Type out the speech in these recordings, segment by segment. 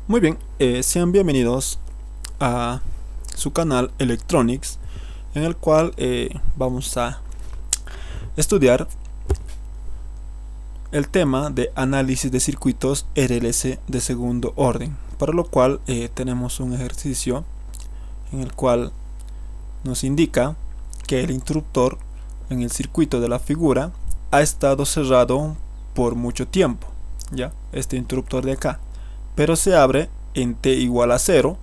Muy bien, sean bienvenidos a su canal Electronics, en el cual vamos a estudiar el tema de análisis de circuitos RLC de segundo orden, para lo cual tenemos un ejercicio en el cual nos indica que el interruptor en el circuito de la figura ha estado cerrado por mucho tiempo, ya este interruptor de acá, pero se abre en t igual a 0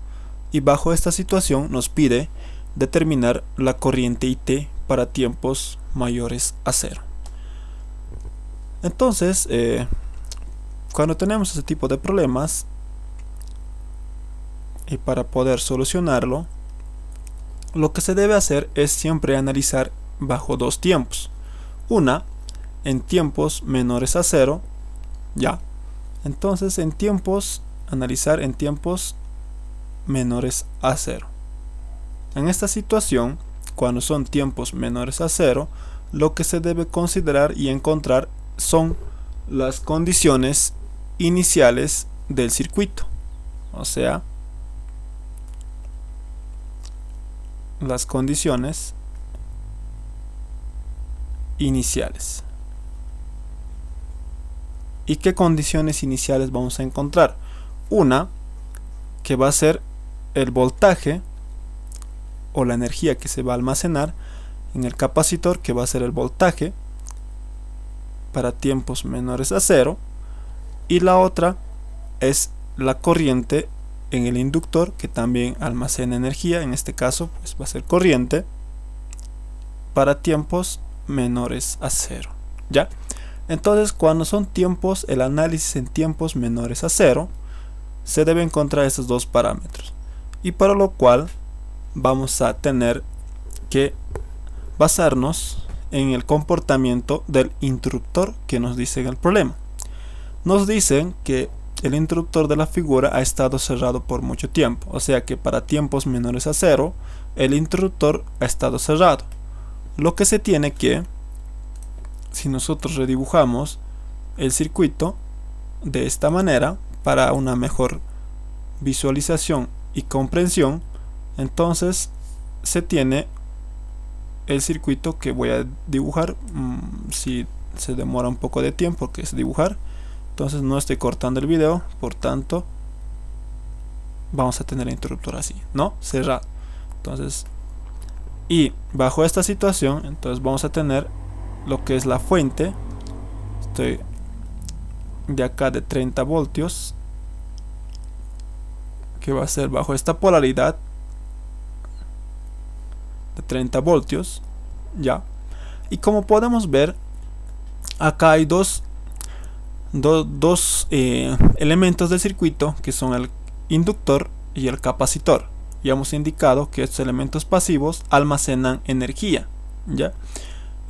y bajo esta situación nos pide determinar la corriente IT para tiempos mayores a 0. Entonces, cuando tenemos este tipo de problemas, y para poder solucionarlo, lo que se debe hacer es siempre analizar bajo dos tiempos. Una, en tiempos menores a 0, ya. Entonces, analizar en tiempos menores a 0. En esta situación, cuando son tiempos menores a 0, lo que se debe considerar y encontrar son las condiciones iniciales del circuito, o sea, las condiciones iniciales. ¿Y qué condiciones iniciales vamos a encontrar? Una, que va a ser el voltaje o la energía que se va a almacenar en el capacitor, que va a ser el voltaje para tiempos menores a 0, y la otra es la corriente en el inductor, que también almacena energía. En este caso pues va a ser corriente para tiempos menores a 0, ¿ya? Entonces, cuando son tiempos, el análisis en tiempos menores a 0, se debe encontrar estos dos parámetros, y para lo cual vamos a tener que basarnos en el comportamiento del interruptor que nos dice en el problema. Nos dicen que el interruptor de la figura ha estado cerrado por mucho tiempo, o sea que para tiempos menores a 0 el interruptor ha estado cerrado. Lo que se tiene que, si nosotros redibujamos el circuito de esta manera para una mejor visualización y comprensión, entonces se tiene el circuito que voy a dibujar. Si se demora un poco de tiempo, que es dibujar, entonces no estoy cortando el video, por tanto vamos a tener el interruptor así, ¿no? Cerrado. Entonces, y bajo esta situación, entonces vamos a tener lo que es la fuente. Estoy de acá de 30 voltios, que va a ser bajo esta polaridad de 30 voltios, ya. Y como podemos ver, acá hay dos elementos del circuito, que son el inductor y el capacitor. Ya hemos indicado que estos elementos pasivos almacenan energía, ya.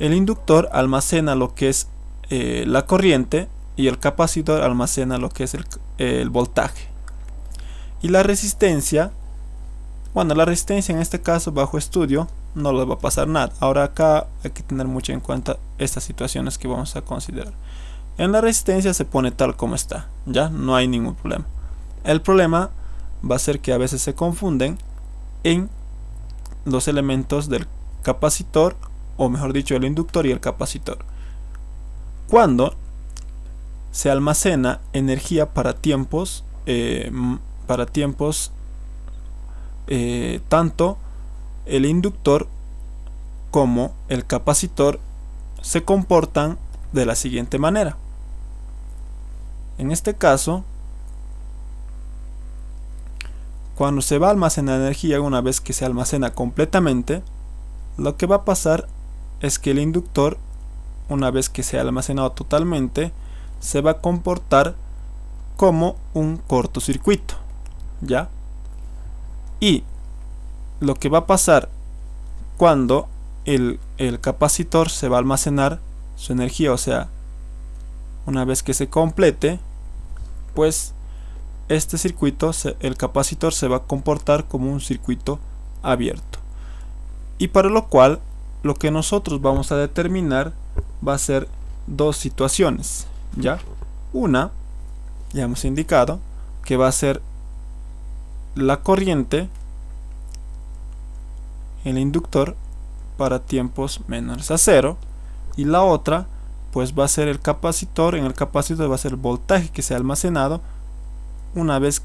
El inductor almacena lo que es la corriente, y el capacitor almacena lo que es el voltaje. Y la resistencia, bueno, la resistencia en este caso bajo estudio no le va a pasar nada. Ahora acá hay que tener mucho en cuenta estas situaciones que vamos a considerar. En la resistencia se pone tal como está, ya no hay ningún problema. El problema va a ser que a veces se confunden en los elementos del capacitor, o mejor dicho, el inductor y el capacitor. Cuando se almacena energía para tiempos tanto el inductor como el capacitor se comportan de la siguiente manera. En este caso, cuando se va a almacenar energía, una vez que se almacena completamente, lo que va a pasar es que el inductor, una vez que se ha almacenado totalmente, se va a comportar como un cortocircuito, ¿ya? Y lo que va a pasar cuando el capacitor se va a almacenar su energía, o sea, una vez que se complete, pues este circuito, el capacitor se va a comportar como un circuito abierto. Y para lo cual, lo que nosotros vamos a determinar va a ser dos situaciones, ¿ya? Una, ya hemos indicado, que va a ser la corriente, el inductor, para tiempos menores a 0, y la otra pues va a ser el capacitor. En el capacitor va a ser el voltaje que se ha almacenado una vez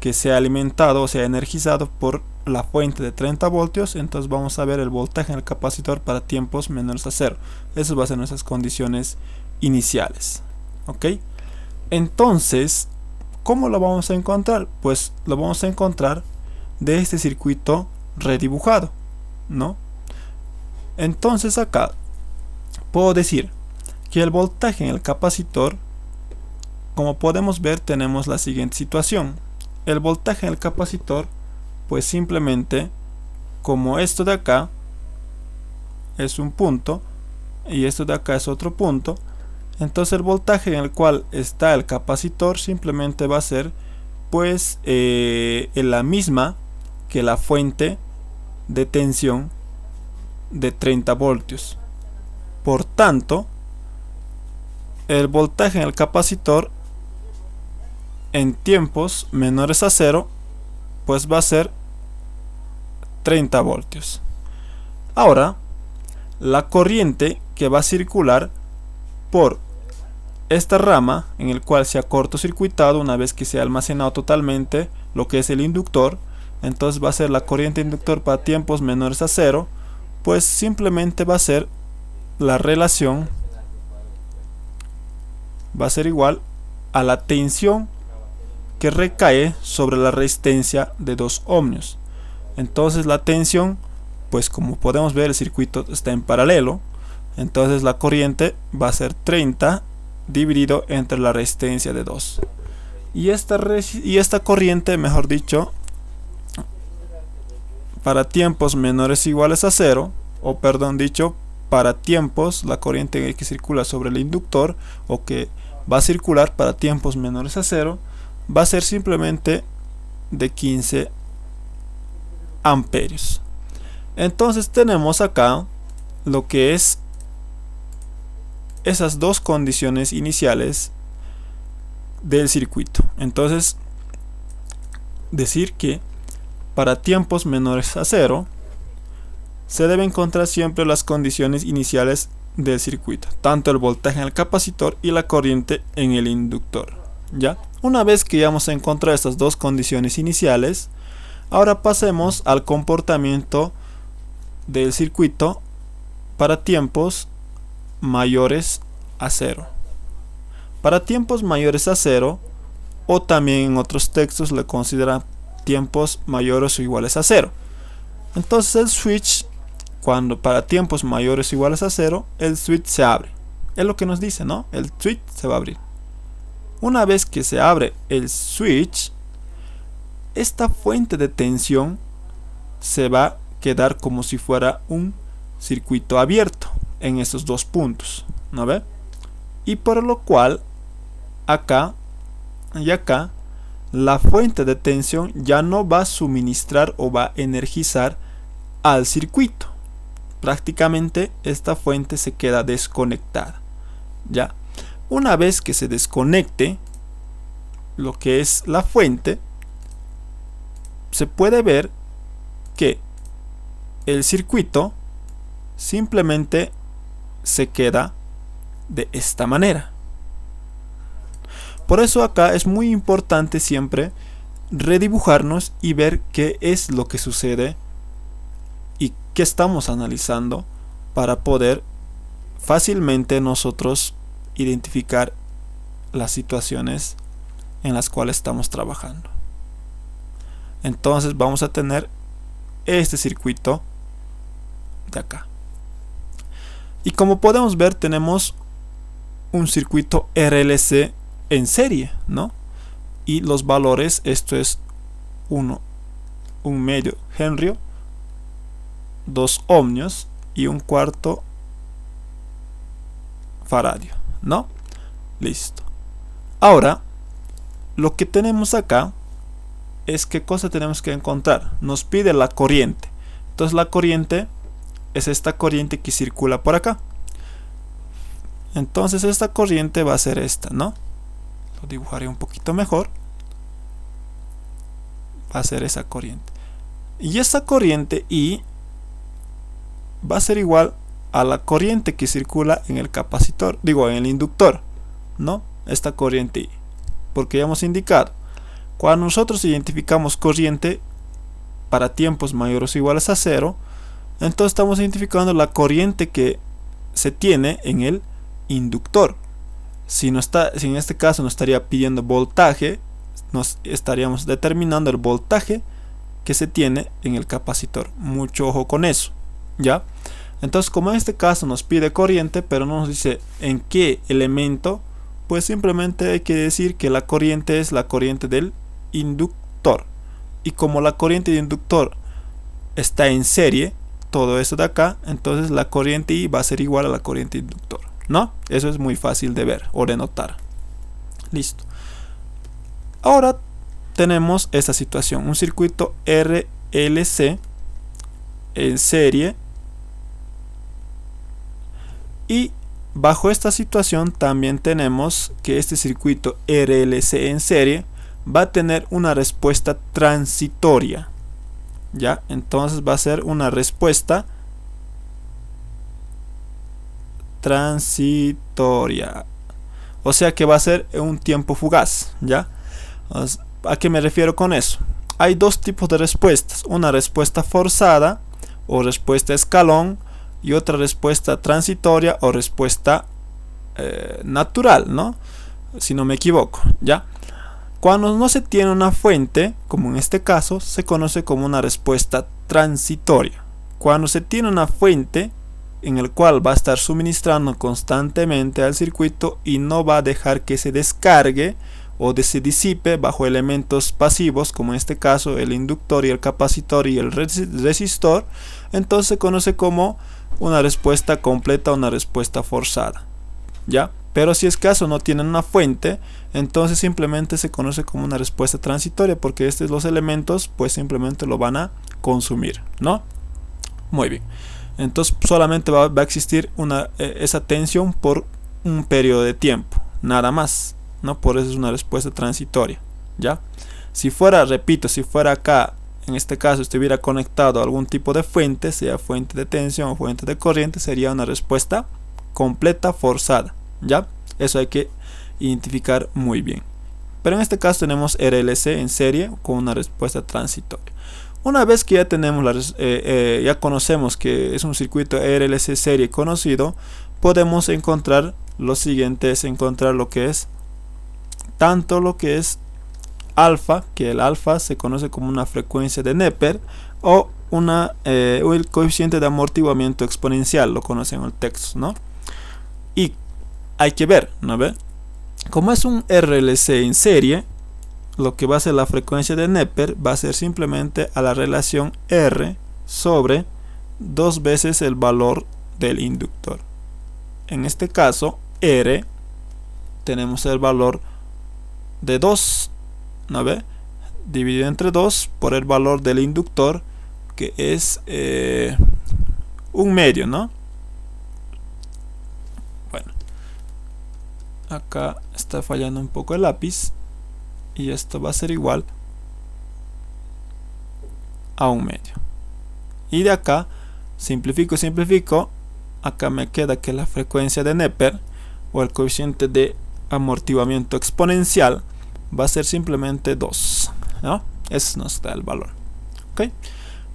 que sea alimentado o sea energizado por la fuente de 30 voltios. Entonces vamos a ver el voltaje en el capacitor para tiempos menores a 0. Esas van a ser nuestras condiciones iniciales. ¿Ok? Entonces, ¿cómo lo vamos a encontrar? Pues lo vamos a encontrar de este circuito redibujado, ¿no? Entonces acá puedo decir que el voltaje en el capacitor, como podemos ver, tenemos la siguiente situación. El voltaje en el capacitor, pues simplemente, como esto de acá es un punto y esto de acá es otro punto, entonces el voltaje en el cual está el capacitor simplemente va a ser pues la misma que la fuente de tensión de 30 voltios. Por tanto, el voltaje en el capacitor en tiempos menores a 0 pues va a ser 30 voltios. Ahora, la corriente que va a circular por esta rama en el cual se ha cortocircuitado una vez que se ha almacenado totalmente lo que es el inductor, entonces va a ser la corriente inductor para tiempos menores a 0, pues simplemente va a ser la relación, va a ser igual a la tensión que recae sobre la resistencia de 2 ohmios. Entonces la tensión, pues como podemos ver, el circuito está en paralelo, entonces la corriente va a ser 30 dividido entre la resistencia de 2. Y esta corriente, mejor dicho, para tiempos menores o iguales a 0, o perdón dicho, para tiempos, la corriente que circula sobre el inductor o que va a circular para tiempos menores a 0, va a ser simplemente de 15 amperios. Entonces tenemos acá lo que es esas dos condiciones iniciales del circuito. Entonces, decir que para tiempos menores a 0 se debe encontrar siempre las condiciones iniciales del circuito, tanto el voltaje en el capacitor y la corriente en el inductor. ¿Ya? Una vez que ya hemos encontrado estas dos condiciones iniciales, ahora pasemos al comportamiento del circuito para tiempos mayores a 0. Para tiempos mayores a 0, o también en otros textos le consideran tiempos mayores o iguales a 0. Entonces el switch, cuando para tiempos mayores o iguales a 0, el switch se abre. Es lo que nos dice, ¿no? El switch se va a abrir. Una vez que se abre el switch, esta fuente de tensión se va a quedar como si fuera un circuito abierto en estos dos puntos, ¿no ve? Y por lo cual acá y acá la fuente de tensión ya no va a suministrar o va a energizar al circuito. Prácticamente esta fuente se queda desconectada. Ya, una vez que se desconecte lo que es la fuente, se puede ver que el circuito simplemente se queda de esta manera. Por eso acá es muy importante siempre redibujarnos y ver qué es lo que sucede y qué estamos analizando para poder fácilmente nosotros identificar las situaciones en las cuales estamos trabajando. Entonces vamos a tener este circuito de acá. Y como podemos ver, tenemos un circuito RLC en serie, ¿no? Y los valores, esto es 1 medio henry, 2 ohmios y 1/4 faradio, ¿no? Listo. Ahora, lo que tenemos acá es qué cosa tenemos que encontrar. Nos pide la corriente. Entonces la corriente es esta corriente que circula por acá. Entonces esta corriente va a ser esta, ¿no? Lo dibujaré un poquito mejor. va a ser esa corriente. Y esa corriente I va a ser igual a la corriente que circula en el capacitor, digo, en el inductor, ¿no? Esta corriente I, porque ya hemos indicado, cuando nosotros identificamos corriente para tiempos mayores o iguales a 0, entonces estamos identificando la corriente que se tiene en el inductor. Si en este caso nos estaría pidiendo voltaje, nos estaríamos determinando el voltaje que se tiene en el capacitor. Mucho ojo con eso, ¿ya? Entonces, como en este caso nos pide corriente, pero no nos dice en qué elemento, pues simplemente hay que decir que la corriente es la corriente del inductor. Y como la corriente de inductor está en serie, todo eso de acá, entonces la corriente I va a ser igual a la corriente de inductor, ¿no? Eso es muy fácil de ver o de notar. Listo. Ahora tenemos esta situación, un circuito RLC en serie, y bajo esta situación también tenemos que este circuito RLC en serie va a tener una respuesta transitoria, ¿ya? Entonces va a ser una respuesta transitoria, o sea que va a ser un tiempo fugaz, ¿ya? ¿A qué me refiero con eso? Hay dos tipos de respuestas, una respuesta forzada o respuesta escalón, y otra respuesta transitoria o respuesta natural, ¿no? Si no me equivoco, ¿ya? Cuando no se tiene una fuente, como en este caso, se conoce como una respuesta transitoria. Cuando se tiene una fuente en el cual va a estar suministrando constantemente al circuito y no va a dejar que se descargue o se disipe bajo elementos pasivos, como en este caso el inductor y el capacitor y el resistor, entonces se conoce como una respuesta completa o una respuesta forzada, ¿ya? Pero si es caso no tienen una fuente, entonces simplemente se conoce como una respuesta transitoria, porque los elementos pues simplemente lo van a consumir, ¿no? Muy bien. Entonces solamente va a existir esa tensión por un periodo de tiempo, nada más, ¿no? Por eso es una respuesta transitoria, ¿ya? Si fuera, repito, si fuera acá, en este caso estuviera conectado a algún tipo de fuente, sea fuente de tensión o fuente de corriente, sería una respuesta completa forzada, ¿ya? Eso hay que identificar muy bien. Pero en este caso tenemos RLC en serie con una respuesta transitoria. Una vez que ya tenemos ya conocemos que es un circuito RLC serie conocido, podemos encontrar lo siguiente, es encontrar lo que es tanto lo que es alfa, que el alfa se conoce como una frecuencia de Neper, o el coeficiente de amortiguamiento exponencial, lo conocen en el texto, ¿no? Y hay que ver, ¿no ve? Como es un RLC en serie, lo que va a ser la frecuencia de Neper va a ser simplemente a la relación R sobre 2 veces el valor del inductor. En este caso, R, tenemos el valor de 2, ¿no ve? Dividido entre 2 por el valor del inductor, que es 1 medio, ¿no? Bueno, acá está fallando un poco el lápiz, y esto va a ser igual a 1 medio. Y de acá simplifico, acá me queda que la frecuencia de Neper o el coeficiente de amortiguamiento exponencial va a ser simplemente 2, ¿no? Ese nos da el valor, ¿ok?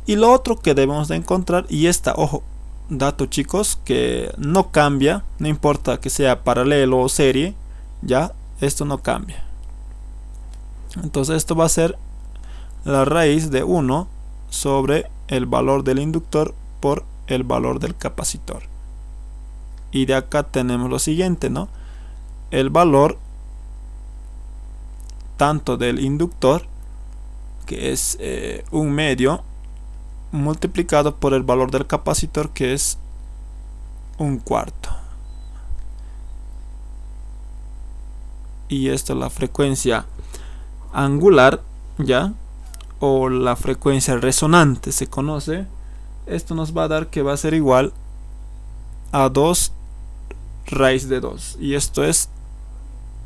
Y lo otro que debemos de encontrar, y ojo, dato chicos, que no cambia, no importa que sea paralelo o serie, ya, esto no cambia. Entonces esto va a ser la raíz de 1 sobre el valor del inductor por el valor del capacitor. Y de acá tenemos lo siguiente, ¿no? El valor tanto del inductor, que es 1 medio, multiplicado por el valor del capacitor, que es 1/4. Y esto es la frecuencia angular, ya, o la frecuencia resonante se conoce. Esto nos va a dar que va a ser igual a 2 raíz de 2, y esto es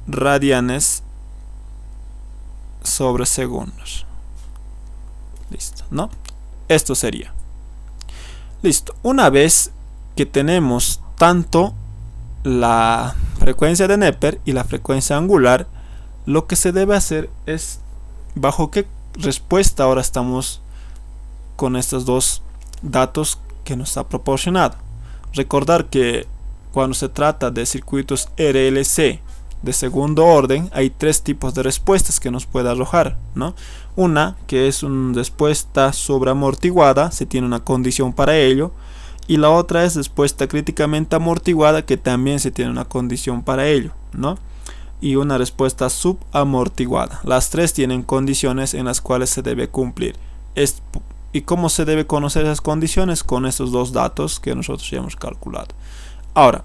radianes sobre segundos. Listo, ¿no? Esto sería. Listo. Una vez que tenemos tanto la frecuencia de Neper y la frecuencia angular, lo que se debe hacer es bajo qué respuesta ahora estamos con estos dos datos que nos ha proporcionado. Recordar que cuando se trata de circuitos RLC de segundo orden, hay tres tipos de respuestas que nos puede arrojar, ¿no? Una que es una respuesta sobreamortiguada, se tiene una condición para ello, y la otra es respuesta críticamente amortiguada, que también se tiene una condición para ello, ¿no? Y una respuesta subamortiguada. Las tres tienen condiciones en las cuales se debe cumplir. ¿Y cómo se debe conocer esas condiciones? Con estos dos datos que nosotros ya hemos calculado. Ahora,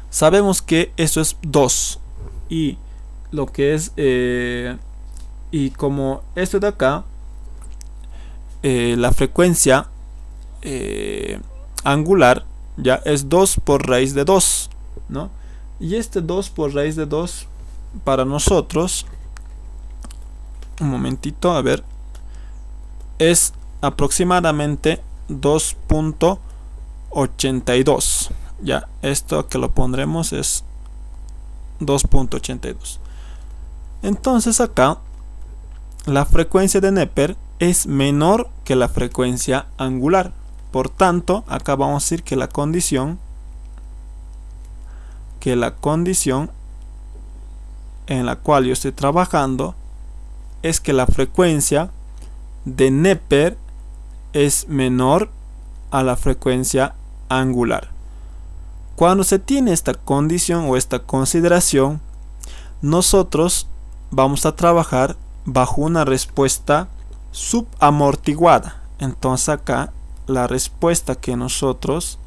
sabemos que eso es 2 y lo que es y como esto de acá, la frecuencia angular ya es 2 por raíz de 2, ¿no? Y este 2 por raíz de 2 para nosotros, un momentito, a ver, es aproximadamente 2.82. Ya, esto que lo pondremos es 2.82. Entonces acá la frecuencia de Neper es menor que la frecuencia angular. Por tanto, acá vamos a decir que la condición en la cual yo estoy trabajando es que la frecuencia de Neper es menor a la frecuencia angular. Cuando se tiene esta condición o esta consideración, nosotros vamos a trabajar bajo una respuesta subamortiguada. Entonces acá la respuesta que nosotros,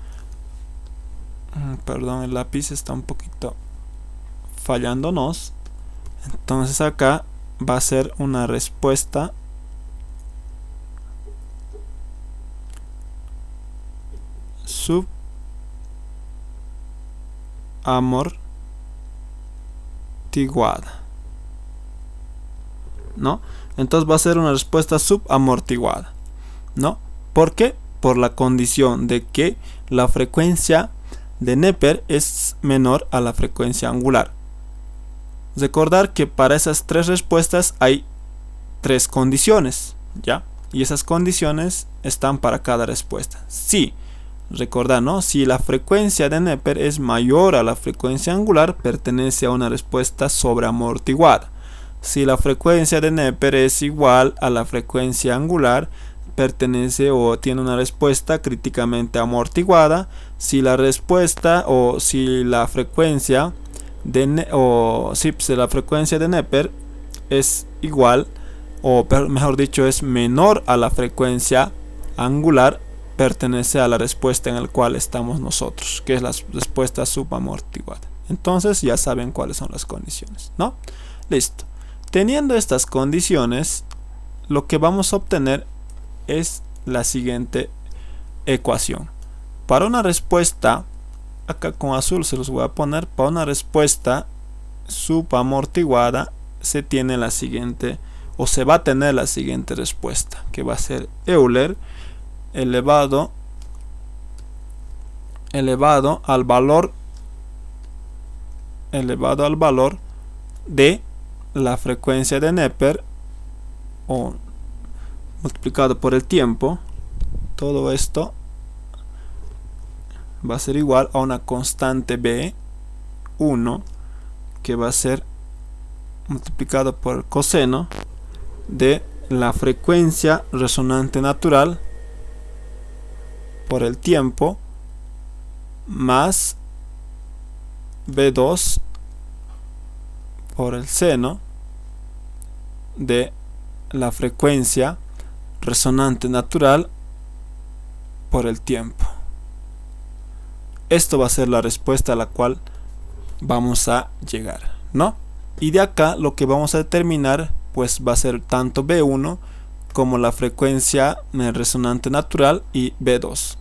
perdón, el lápiz está un poquito fallándonos. Entonces acá va a ser una respuesta subamortiguada, ¿no? Entonces va a ser una respuesta subamortiguada, ¿no? ¿Por qué? Por la condición de que la frecuencia de Neper es menor a la frecuencia angular. Recordar que para esas tres respuestas hay tres condiciones, ¿ya? Y esas condiciones están para cada respuesta. Sí, recordar, ¿no? Si la frecuencia de Neper es mayor a la frecuencia angular, pertenece a una respuesta sobreamortiguada. Si la frecuencia de Neper es igual a la frecuencia angular, pertenece o tiene una respuesta críticamente amortiguada. Si la respuesta o si la frecuencia de si la frecuencia de Neper es igual o mejor dicho es menor a la frecuencia angular, pertenece a la respuesta en la cual estamos nosotros, que es la respuesta subamortiguada. Entonces ya saben cuáles son las condiciones, ¿no? Listo. Teniendo estas condiciones, lo que vamos a obtener es la siguiente ecuación. Para una respuesta, acá con azul se los voy a poner, para una respuesta subamortiguada se tiene la siguiente, o se va a tener la siguiente respuesta, que va a ser Euler elevado al valor de la frecuencia de Neper o multiplicado por el tiempo. Todo esto va a ser igual a una constante B1 que va a ser multiplicado por el coseno de la frecuencia resonante natural por el tiempo más B2 por el seno de la frecuencia resonante natural por el tiempo. Esto va a ser la respuesta a la cual vamos a llegar, ¿no? Y de acá lo que vamos a determinar pues va a ser tanto B1 como la frecuencia resonante natural y B2.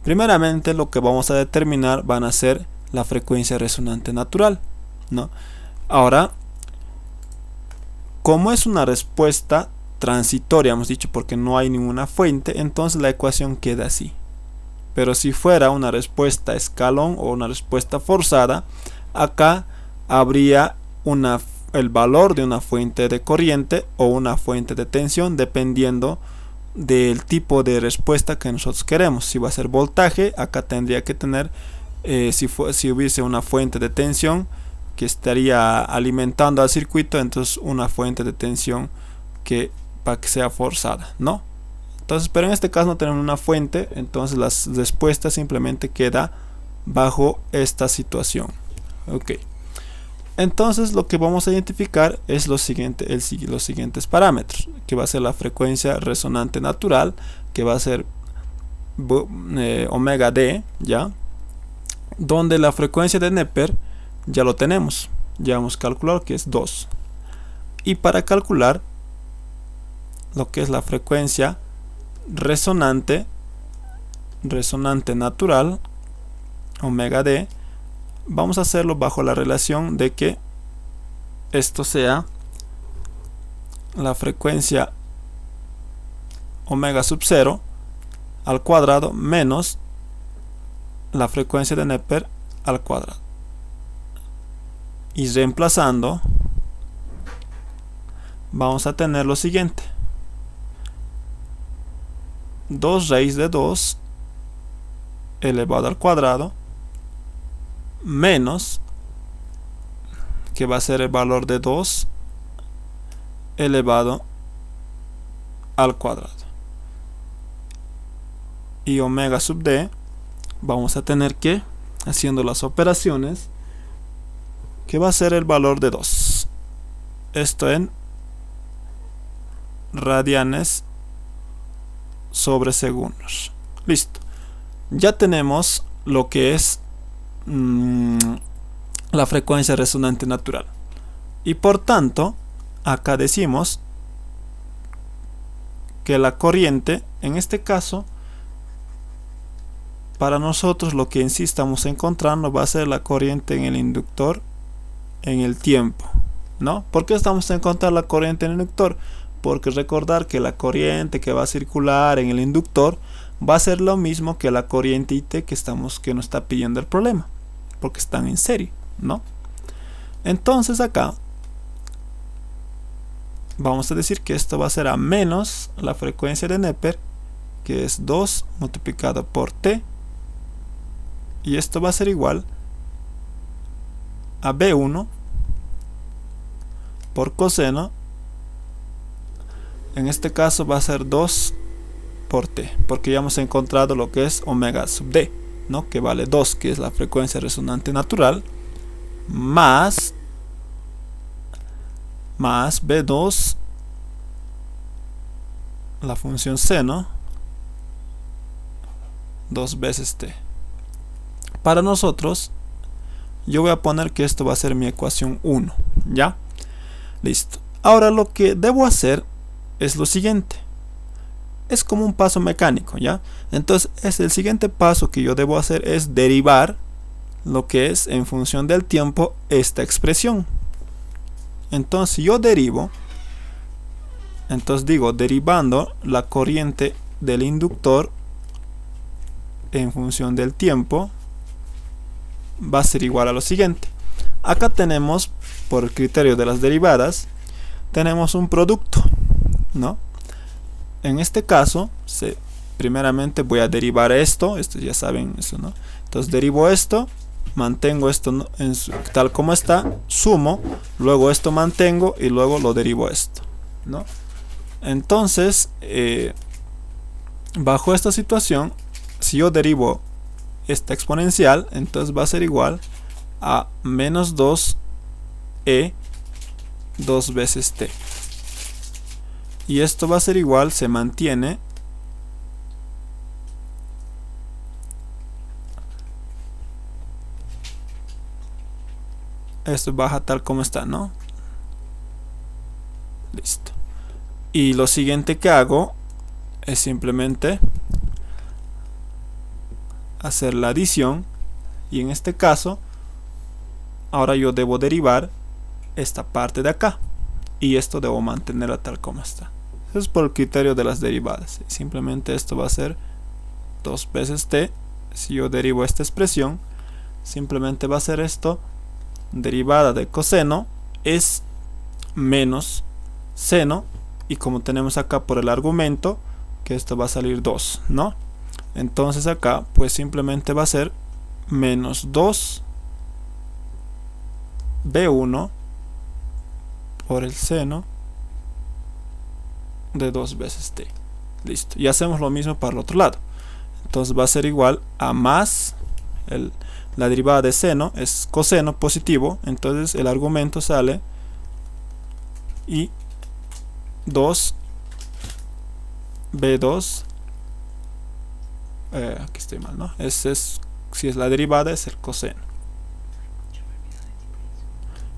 Primeramente lo que vamos a determinar van a ser la frecuencia resonante natural, ¿no? Ahora, como es una respuesta transitoria, hemos dicho, porque no hay ninguna fuente, entonces la ecuación queda así. Pero si fuera una respuesta escalón o una respuesta forzada, acá habría el valor de una fuente de corriente o una fuente de tensión, dependiendo del tipo de respuesta que nosotros queremos. Si va a ser voltaje, acá tendría que tener, si hubiese una fuente de tensión que estaría alimentando al circuito, entonces una fuente de tensión para que sea forzada, ¿no? Entonces, pero en este caso no tenemos una fuente, entonces la respuesta simplemente queda bajo esta situación. Ok. Entonces lo que vamos a identificar es los siguientes parámetros, que va a ser la frecuencia resonante natural, que va a ser omega d, ¿ya? Donde la frecuencia de Neper ya lo tenemos, ya hemos calculado que es 2. Y para calcular lo que es la frecuencia resonante natural, omega d, vamos a hacerlo bajo la relación de que esto sea la frecuencia omega sub 0 al cuadrado menos la frecuencia de Neper al cuadrado. Y reemplazando, vamos a tener lo siguiente: 2 raíz de 2 elevado al cuadrado menos, que va a ser el valor de 2 elevado al cuadrado, y omega sub d vamos a tener que, haciendo las operaciones, que va a ser el valor de 2, esto en radianes sobre segundos. Listo, ya tenemos lo que es la frecuencia resonante natural, y por tanto acá decimos que la corriente, en este caso, para nosotros lo que en sí estamos encontrando va a ser la corriente en el inductor en el tiempo, ¿no? ¿Por qué estamos encontrando la corriente en el inductor? Porque recordar que la corriente que va a circular en el inductor va a ser lo mismo que la corriente IT que nos está pidiendo el problema, porque están en serie, ¿no? Entonces acá vamos a decir que esto va a ser a menos la frecuencia de Neper, que es 2 multiplicado por T, y esto va a ser igual a B1 por coseno, en este caso va a ser 2 por T, porque ya hemos encontrado lo que es omega sub D, ¿no? Que vale 2, que es la frecuencia resonante natural, más B2, la función seno, 2 veces T. Para nosotros, yo voy a poner que esto va a ser mi ecuación 1, ¿ya? Listo. Ahora lo que debo hacer es lo siguiente. Es como un paso mecánico, ¿ya? Entonces, el siguiente paso que yo debo hacer es derivar lo que es en función del tiempo esta expresión. Entonces, si yo derivo, entonces digo, derivando la corriente del inductor en función del tiempo, va a ser igual a lo siguiente. Acá tenemos, por el criterio de las derivadas, tenemos un producto, ¿no? En este caso, primeramente voy a derivar esto ya saben eso, ¿no? Entonces derivo esto, mantengo esto, ¿no?, tal como está, sumo, luego esto mantengo y luego lo derivo esto, ¿no? Entonces, bajo esta situación, si yo derivo esta exponencial, entonces va a ser igual a menos 2e 2 veces t. Y esto va a ser igual, se mantiene, esto baja tal como está, ¿no? Listo. Y lo siguiente que hago es simplemente hacer la adición, y en este caso ahora yo debo derivar esta parte de acá, y esto debo mantenerla tal como está. Eso es por el criterio de las derivadas. Simplemente esto va a ser 2 veces t. Si yo derivo esta expresión, simplemente va a ser esto. Derivada de coseno es menos seno, y como tenemos acá por el argumento que esto va a salir 2, ¿no? Entonces acá pues simplemente va a ser menos 2 b1 por el seno de 2 veces t. Listo. Y hacemos lo mismo para el otro lado. Entonces va a ser igual a más la derivada de seno es coseno positivo, entonces el argumento sale y 2 b2, aquí estoy mal, ¿no? Si es la derivada es el coseno.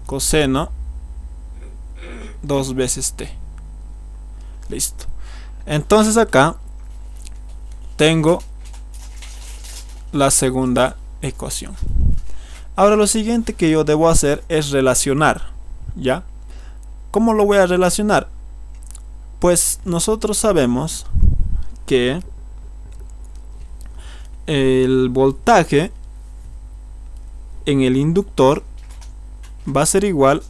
Coseno 2 veces t. Listo. Entonces acá tengo la segunda ecuación. Ahora lo siguiente que yo debo hacer es relacionar, ¿ya? ¿Cómo lo voy a relacionar? Pues nosotros sabemos que el voltaje en el inductor va a ser igual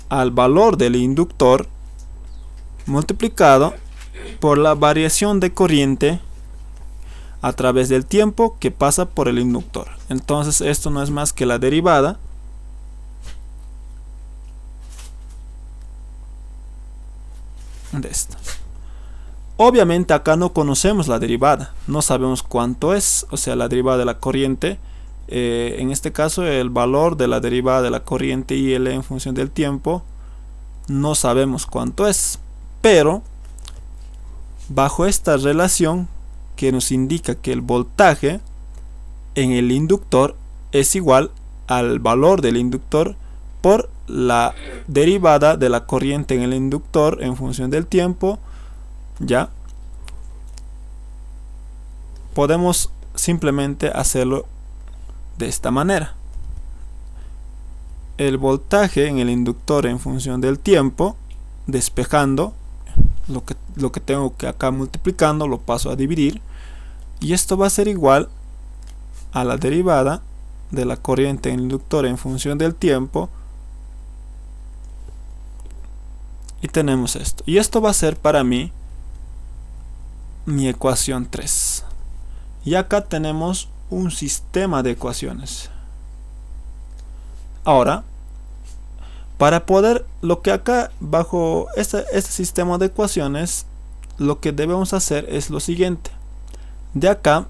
al valor del inductor multiplicado por la variación de corriente a través del tiempo que pasa por el inductor. Entonces esto no es más que la derivada de esto. Obviamente acá no conocemos la derivada, no sabemos cuánto es, o sea, la derivada de la corriente. En este caso el valor de la derivada de la corriente IL en función del tiempo no sabemos cuánto es, pero bajo esta relación que nos indica que el voltaje en el inductor es igual al valor del inductor por la derivada de la corriente en el inductor en función del tiempo, ya podemos simplemente hacerlo de esta manera. El voltaje en el inductor en función del tiempo, despejando lo que tengo que acá multiplicando, lo paso a dividir, y esto va a ser igual a la derivada de la corriente en el inductor en función del tiempo, y tenemos esto, y esto va a ser para mí mi ecuación 3. Y acá tenemos un sistema de ecuaciones. Ahora, para poder, lo que acá bajo este sistema de ecuaciones, lo que debemos hacer es lo siguiente. De acá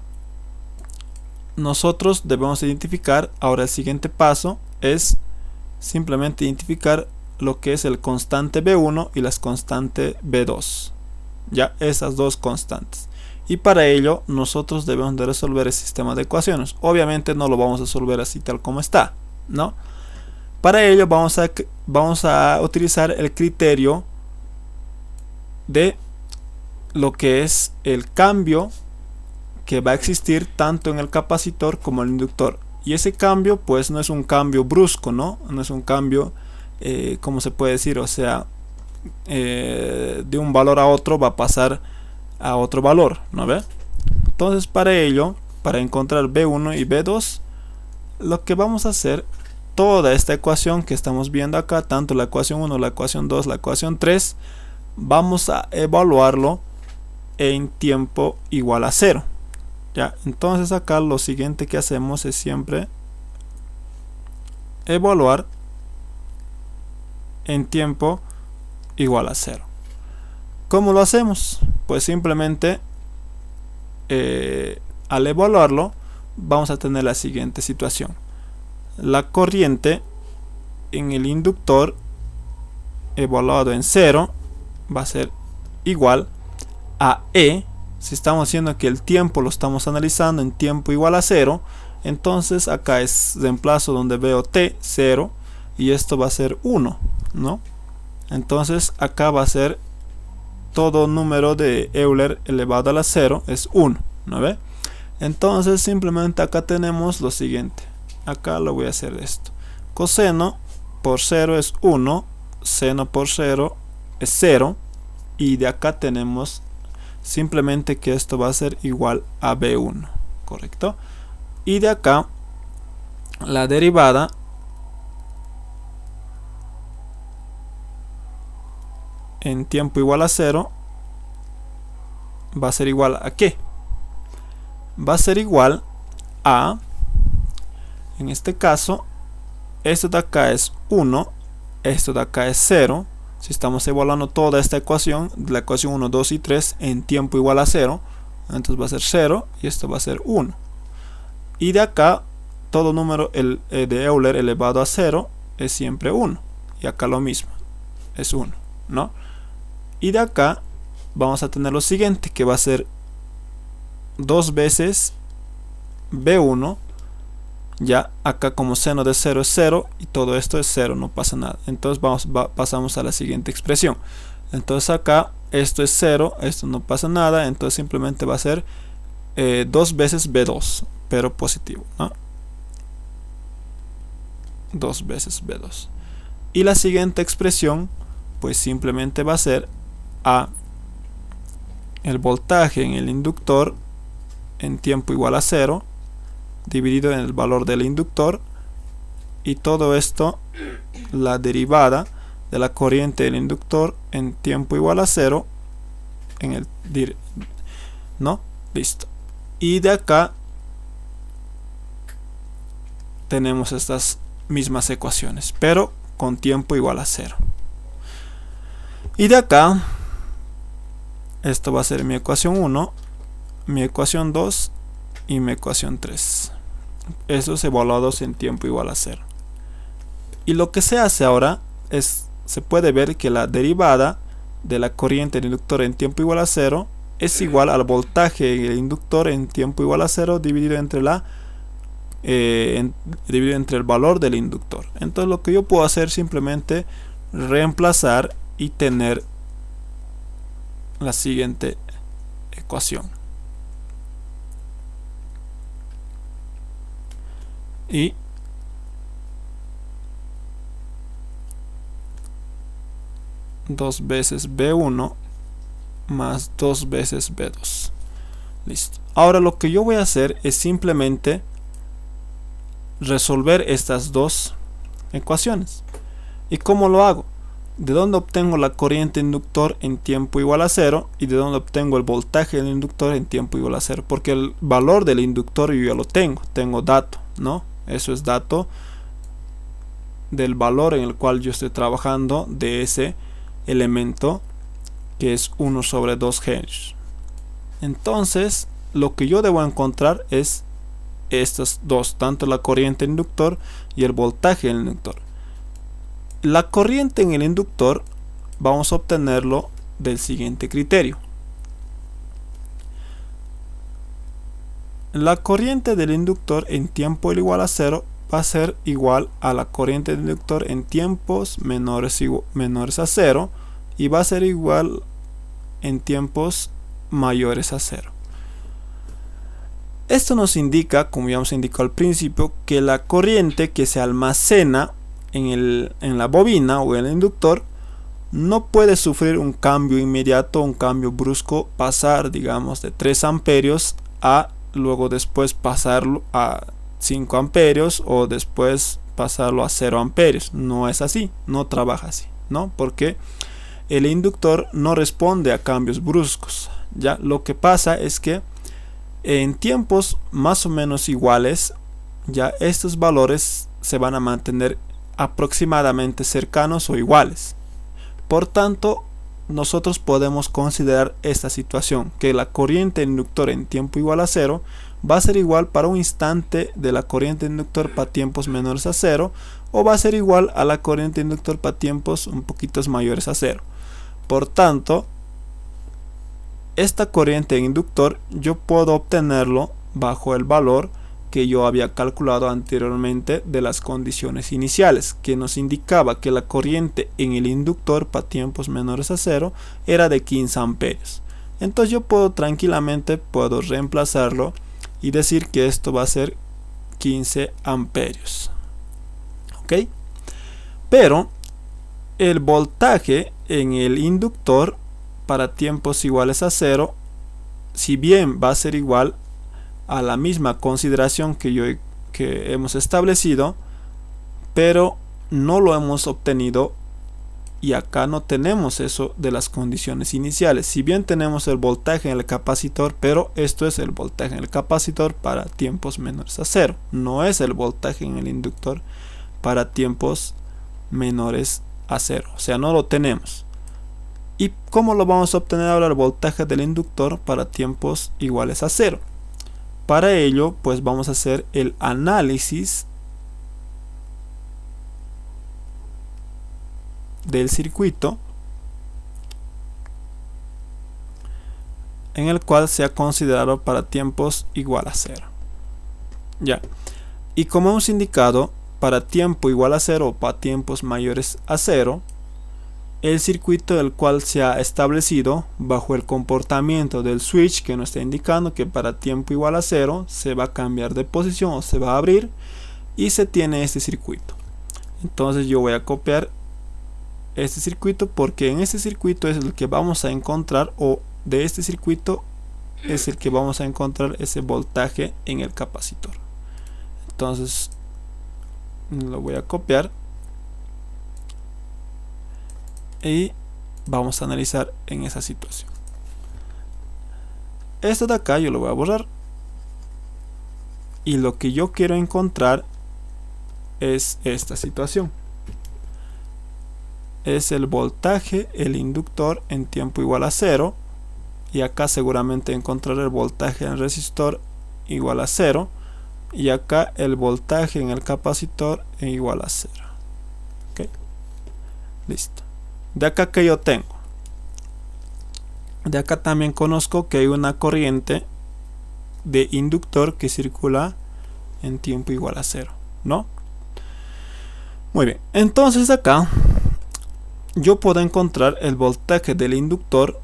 nosotros debemos identificar, ahora el siguiente paso es simplemente identificar lo que es el constante B1 y las constantes B2, ya esas dos constantes, y para ello nosotros debemos de resolver el sistema de ecuaciones. Obviamente no lo vamos a resolver así tal como está, ¿no? Para ello vamos a utilizar el criterio de lo que es el cambio que va a existir tanto en el capacitor como en el inductor, y ese cambio pues no es un cambio brusco, no es un cambio como se puede decir, o sea, de un valor a otro va a pasar a otro valor, ¿no ve? Entonces para ello, para encontrar B1 y B2, lo que vamos a hacer, toda esta ecuación que estamos viendo acá, tanto la ecuación 1, la ecuación 2, la ecuación 3, vamos a evaluarlo en tiempo igual a 0. ¿Ya? Entonces acá lo siguiente que hacemos es siempre evaluar en tiempo igual a 0. ¿Cómo lo hacemos? Pues simplemente al evaluarlo vamos a tener la siguiente situación. La corriente en el inductor evaluado en 0 va a ser igual a E. Si estamos haciendo que el tiempo lo estamos analizando en tiempo igual a 0, entonces acá es reemplazo donde veo t 0 y esto va a ser 1, ¿no? Entonces acá va a ser todo número de Euler elevado a la 0 es 1, ¿no ve? Entonces simplemente acá tenemos lo siguiente. Acá lo voy a hacer esto. Coseno por 0 es 1, seno por 0 es 0, y de acá tenemos simplemente que esto va a ser igual a B1, ¿correcto? Y de acá la derivada en tiempo igual a 0 va a ser igual a ¿qué? Va a ser igual a, en este caso, esto de acá es 1, esto de acá es 0. Si estamos evaluando toda esta ecuación, la ecuación 1, 2 y 3 en tiempo igual a 0, entonces va a ser 0 y esto va a ser 1. Y de acá, todo número de Euler elevado a 0 es siempre 1. Y acá lo mismo, es 1, ¿no? Y de acá vamos a tener lo siguiente, que va a ser 2 veces B1. Ya acá como seno de 0 es 0 y todo esto es 0, no pasa nada. Entonces pasamos a la siguiente expresión. Entonces acá esto es 0, esto no pasa nada, entonces simplemente va a ser 2 veces B2, pero positivo, ¿no? 2 veces B2. Y la siguiente expresión pues simplemente va a ser A, el voltaje en el inductor en tiempo igual a 0 dividido en el valor del inductor, y todo esto la derivada de la corriente del inductor en tiempo igual a 0 en el ¿no? Listo. Y de acá tenemos estas mismas ecuaciones, pero con tiempo igual a 0. Y de acá esto va a ser mi ecuación 1, mi ecuación 2 y mi ecuación 3. Estos evaluados en tiempo igual a 0. Y lo que se hace ahora es, se puede ver que la derivada de la corriente del inductor en tiempo igual a 0 es igual al voltaje del inductor en tiempo igual a 0 dividido entre dividido entre el valor del inductor. Entonces lo que yo puedo hacer simplemente reemplazar y tener la siguiente ecuación. Y dos veces B1 más 2 veces B2. Listo. Ahora lo que yo voy a hacer es simplemente resolver estas dos ecuaciones. ¿Y cómo lo hago? ¿De dónde obtengo la corriente inductor en tiempo igual a 0? ¿Y de dónde obtengo el voltaje del inductor en tiempo igual a 0? Porque el valor del inductor yo ya lo tengo dato, ¿no? Eso es dato del valor en el cual yo estoy trabajando de ese elemento, que es 1 sobre 2 Henry. Entonces lo que yo debo encontrar es estas dos, tanto la corriente inductor y el voltaje del inductor. La corriente en el inductor vamos a obtenerlo del siguiente criterio. La corriente del inductor en tiempo igual a 0 va a ser igual a la corriente del inductor en tiempos menores a 0, y va a ser igual en tiempos mayores a 0. Esto nos indica, como ya hemos indicado al principio, que la corriente que se almacena en la bobina o en el inductor no puede sufrir un cambio inmediato, un cambio brusco, pasar digamos de 3 amperios a luego después pasarlo a 5 amperios o después pasarlo a 0 amperios. No es así, no trabaja así, ¿no? Porque el inductor no responde a cambios bruscos. Ya lo que pasa es que en tiempos más o menos iguales, ya estos valores se van a mantener aproximadamente cercanos o iguales. Por tanto, nosotros podemos considerar esta situación, que la corriente inductor en tiempo igual a 0 va a ser igual para un instante de la corriente inductor para tiempos menores a 0, o va a ser igual a la corriente inductor para tiempos un poquito mayores a 0. Por tanto, esta corriente inductor yo puedo obtenerlo bajo el valor que yo había calculado anteriormente de las condiciones iniciales, que nos indicaba que la corriente en el inductor para tiempos menores a 0 era de 15 amperios. Entonces yo tranquilamente puedo reemplazarlo y decir que esto va a ser 15 amperios. ¿Ok? Pero el voltaje en el inductor para tiempos iguales a 0, si bien va a ser igual a la misma consideración que hemos establecido, pero no lo hemos obtenido y acá no tenemos eso de las condiciones iniciales. Si bien tenemos el voltaje en el capacitor, pero esto es el voltaje en el capacitor para tiempos menores a 0, no es el voltaje en el inductor para tiempos menores a 0, o sea, no lo tenemos. ¿Y cómo lo vamos a obtener ahora el voltaje del inductor para tiempos iguales a 0? Para ello, pues vamos a hacer el análisis del circuito en el cual se ha considerado para tiempos igual a 0. Ya. Y como hemos indicado, para tiempo igual a 0 o para tiempos mayores a 0, el circuito del cual se ha establecido bajo el comportamiento del switch que nos está indicando que para tiempo igual a 0 se va a cambiar de posición o se va a abrir y se tiene este circuito. Entonces yo voy a copiar este circuito porque en este circuito es el que vamos a encontrar, o de este circuito es el que vamos a encontrar ese voltaje en el capacitor. Entonces lo voy a copiar y vamos a analizar en esa situación. Esto de acá yo lo voy a borrar y lo que yo quiero encontrar es esta situación. Es el voltaje, el inductor en tiempo igual a 0, y acá seguramente encontraré el voltaje en el resistor igual a 0, y acá el voltaje en el capacitor igual a 0. Ok, listo. De acá que yo tengo, de acá también conozco que hay una corriente de inductor que circula en tiempo igual a 0, ¿no? Muy bien, entonces acá yo puedo encontrar el voltaje del inductor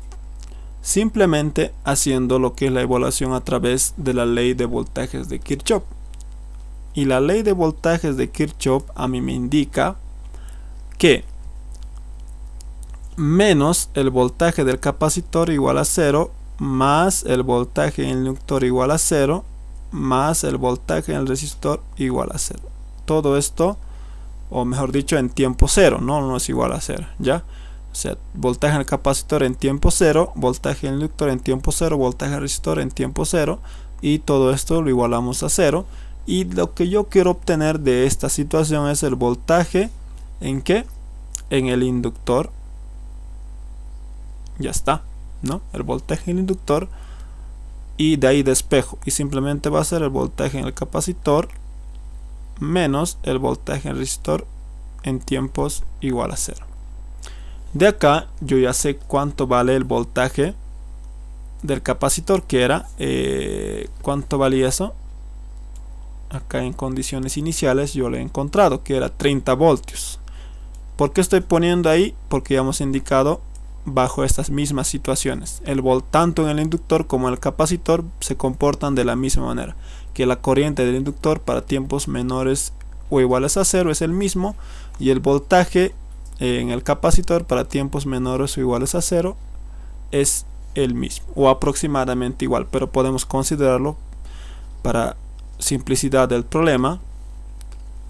simplemente haciendo lo que es la evaluación a través de la ley de voltajes de Kirchhoff. Y la ley de voltajes de Kirchhoff a mí me indica que menos el voltaje del capacitor igual a 0 más el voltaje en el inductor igual a 0 más el voltaje en el resistor igual a 0. Todo esto, o mejor dicho, en tiempo 0, no es igual a 0, ¿ya? O sea, voltaje en el capacitor en tiempo 0, voltaje en el inductor en tiempo 0, voltaje en el resistor en tiempo 0, y todo esto lo igualamos a 0. Y lo que yo quiero obtener de esta situación es el voltaje ¿en qué? En el inductor. Ya está, ¿no? El voltaje en el inductor, y de ahí despejo, y simplemente va a ser el voltaje en el capacitor menos el voltaje en el resistor en tiempos igual a 0. De acá yo ya sé cuánto vale el voltaje del capacitor, que era cuánto valía eso. Acá en condiciones iniciales yo lo he encontrado que era 30 voltios. ¿Por qué estoy poniendo ahí? Porque ya hemos indicado bajo estas mismas situaciones, tanto en el inductor como en el capacitor se comportan de la misma manera, que la corriente del inductor para tiempos menores o iguales a 0 es el mismo, y el voltaje en el capacitor para tiempos menores o iguales a 0 es el mismo o aproximadamente igual, pero podemos considerarlo para simplicidad del problema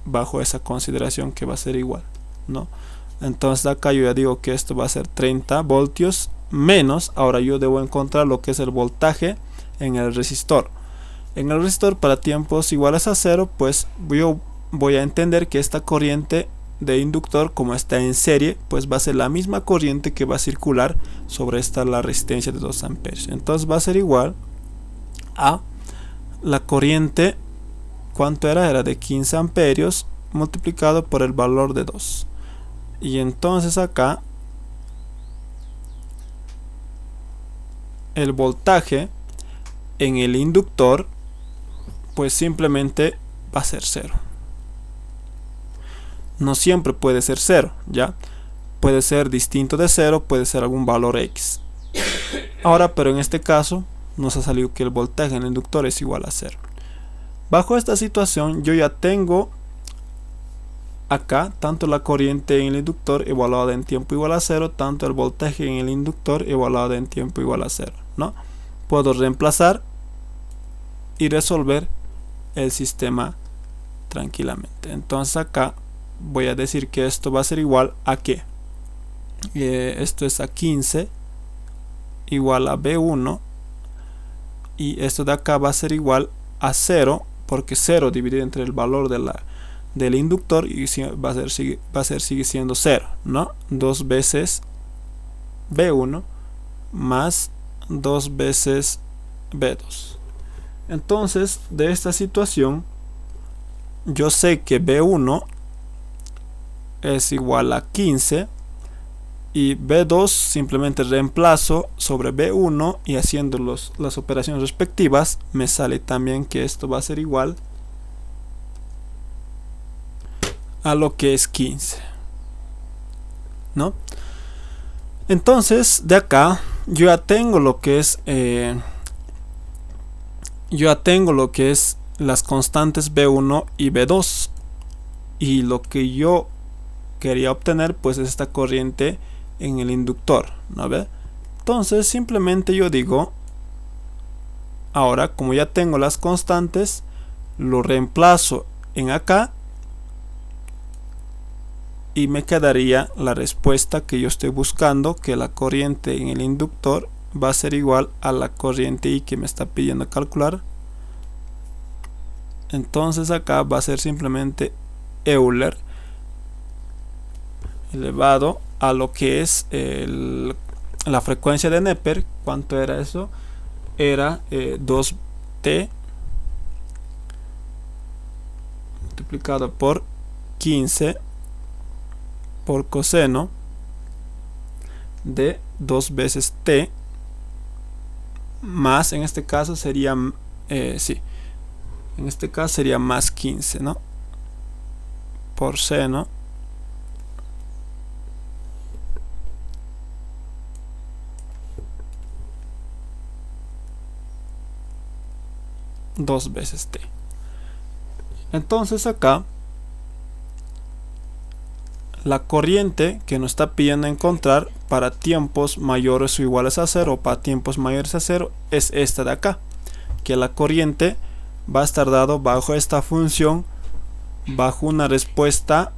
bajo esa consideración que va a ser igual, ¿no? Entonces acá yo ya digo que esto va a ser 30 voltios menos, ahora yo debo encontrar lo que es el voltaje en el resistor. En el resistor para tiempos iguales a 0, pues yo voy a entender que esta corriente de inductor, como está en serie, pues va a ser la misma corriente que va a circular sobre esta, la resistencia de 2 amperios. Entonces va a ser igual a la corriente, ¿cuánto era? Era de 15 amperios multiplicado por el valor de 2. Y entonces acá el voltaje en el inductor pues simplemente va a ser 0. No siempre puede ser 0, ¿ya? Puede ser distinto de 0, puede ser algún valor X. Ahora, pero en este caso nos ha salido que el voltaje en el inductor es igual a 0. Bajo esta situación yo ya tengo acá tanto la corriente en el inductor evaluada en tiempo igual a 0, tanto el voltaje en el inductor evaluado en tiempo igual a 0, ¿no? Puedo reemplazar y resolver el sistema tranquilamente. Entonces acá voy a decir que esto va a ser igual a ¿qué? Esto es a 15 igual a B1, y esto de acá va a ser igual a 0, porque 0 dividido entre el valor del inductor y va a ser sigue siendo 0, ¿no? 2 veces B1 más 2 veces B2. Entonces, de esta situación, yo sé que B1 es igual a 15 y B2 simplemente reemplazo sobre B1 y haciendo las operaciones respectivas me sale también que esto va a ser igual a lo que es 15, ¿no? Entonces de acá yo ya tengo lo que es las constantes B1 y B2, y lo que yo quería obtener pues es esta corriente en el inductor, ¿no ve? Entonces simplemente yo digo, ahora como ya tengo las constantes, lo reemplazo en acá y me quedaría la respuesta que yo estoy buscando, que la corriente en el inductor va a ser igual a la corriente I que me está pidiendo calcular. Entonces acá va a ser simplemente Euler elevado a lo que es la frecuencia de Neper. ¿Cuánto era eso? Era 2t multiplicado por 15 por coseno de 2 veces t, más, en este caso sería en este caso sería más 15, ¿no? Por seno dos veces t. Entonces acá la corriente que nos está pidiendo encontrar para tiempos mayores o iguales a 0 o para tiempos mayores a 0 es esta de acá, que la corriente va a estar dado bajo esta función, bajo una respuesta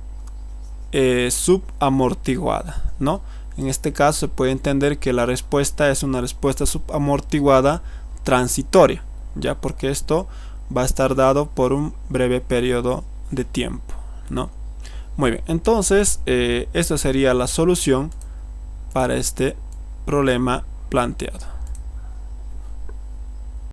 subamortiguada, ¿no? En este caso se puede entender que la respuesta es una respuesta subamortiguada transitoria, ya, porque esto va a estar dado por un breve periodo de tiempo, ¿no? Muy bien, entonces esta sería la solución para este problema planteado.